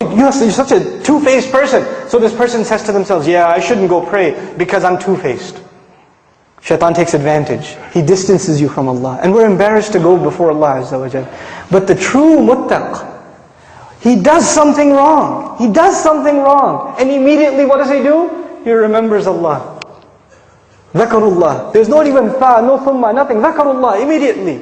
You're such a two-faced person. So this person says to themselves, yeah, I shouldn't go pray because I'm two-faced. Shaitan takes advantage. He distances you from Allah. And we're embarrassed to go before Allah Azza wa Jal. But the true muttaq, he does something wrong. He does something wrong. And immediately what does he do? He remembers Allah. Dhakarullah. There's not even fa, no thumma, nothing. Dhakarullah, immediately.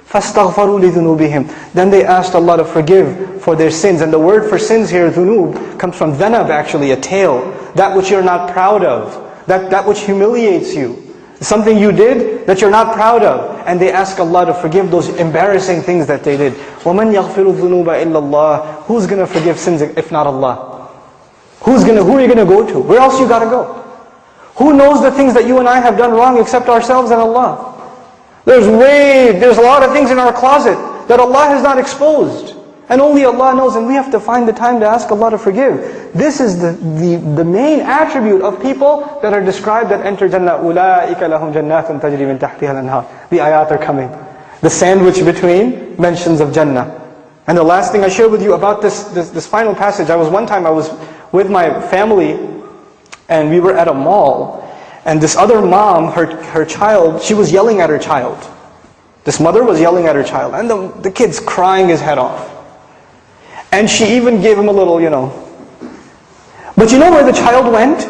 فَاسْتَغْفَرُوا لِذُنُوبِهِمْ. Then they asked Allah to forgive for their sins. And the word for sins here, dhunub, comes from dhanab actually, a tail. That which you're not proud of. That which humiliates you. Something you did that you're not proud of. And they ask Allah to forgive those embarrassing things that they did. وَمَنْ يَغْفِرُ الذُّنُوبَ إِلَّا اللَّهِ. Who's going to forgive sins if not Allah? Who are you going to go to? Where else you got to go? Who knows the things that you and I have done wrong except ourselves and Allah? There's a lot of things in our closet that Allah has not exposed. And only Allah knows, and we have to find the time to ask Allah to forgive. This is the main attribute of people that are described that enter Jannah. أُولَٰئِكَ لَهُمْ جَنَّاتٌ تَجْرِي مِنْ تَحْتِهَا الْأَنْهَارُ. The ayat are coming. The sandwich between mentions of Jannah. And the last thing I share with you about this final passage, one time I was with my family, and we were at a mall, and this other mom, her child, she was yelling at her child. This mother was yelling at her child, and the kid's crying his head off. And she even gave him a little, But you know where the child went?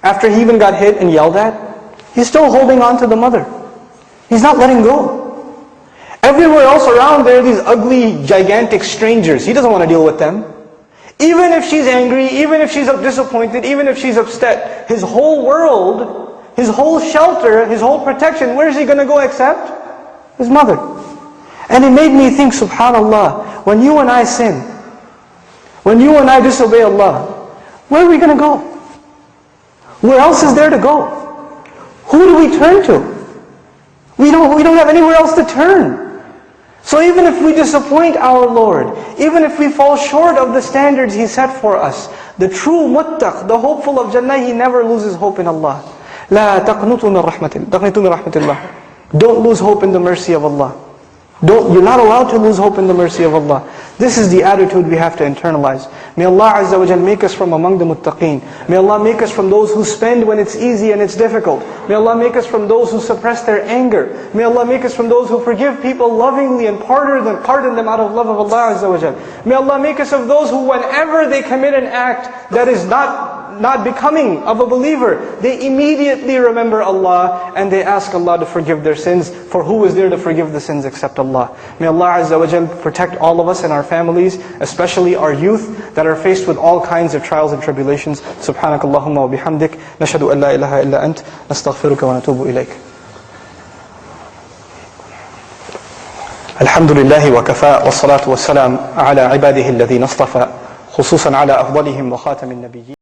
After he even got hit and yelled at? He's still holding on to the mother. He's not letting go. Everywhere else around there are these ugly, gigantic strangers. He doesn't want to deal with them. Even if she's angry, even if she's disappointed, even if she's upset, his whole world, his whole shelter, his whole protection, where is he going to go except? His mother. And it made me think, subhanallah, when you and I sin, when you and I disobey Allah, where are we going to go? Where else is there to go? Who do we turn to? We don't have anywhere else to turn. So even if we disappoint our Lord, even if we fall short of the standards He set for us, the true muttaq, the hopeful of Jannah, he never loses hope in Allah. لا تقنطوا من رحمة الله. Don't lose hope in the mercy of Allah. You're not allowed to lose hope in the mercy of Allah. This is the attitude we have to internalize. May Allah Azza wa Jal make us from among the muttaqeen. May Allah make us from those who spend when it's easy and it's difficult. May Allah make us from those who suppress their anger. May Allah make us from those who forgive people lovingly and pardon them out of love of Allah Azza wa Jal. May Allah make us of those who whenever they commit an act that is not becoming of a believer, they immediately remember Allah and they ask Allah to forgive their sins. For who is there to forgive the sins except Allah? May Allah Azza wa Jal protect all of us and our families, especially our youth that are faced with all kinds of trials and tribulations. Subhanakallahumma wa bihamdik, nashhadu an la ilaha illa ant, nastaghfiruka wa natubu ilayk. Alhamdulillahi wa kafa, wa salatu wa salam ala ibadihi alladhina istafa, khususan ala afdalihim wa khatamin nabiyyin.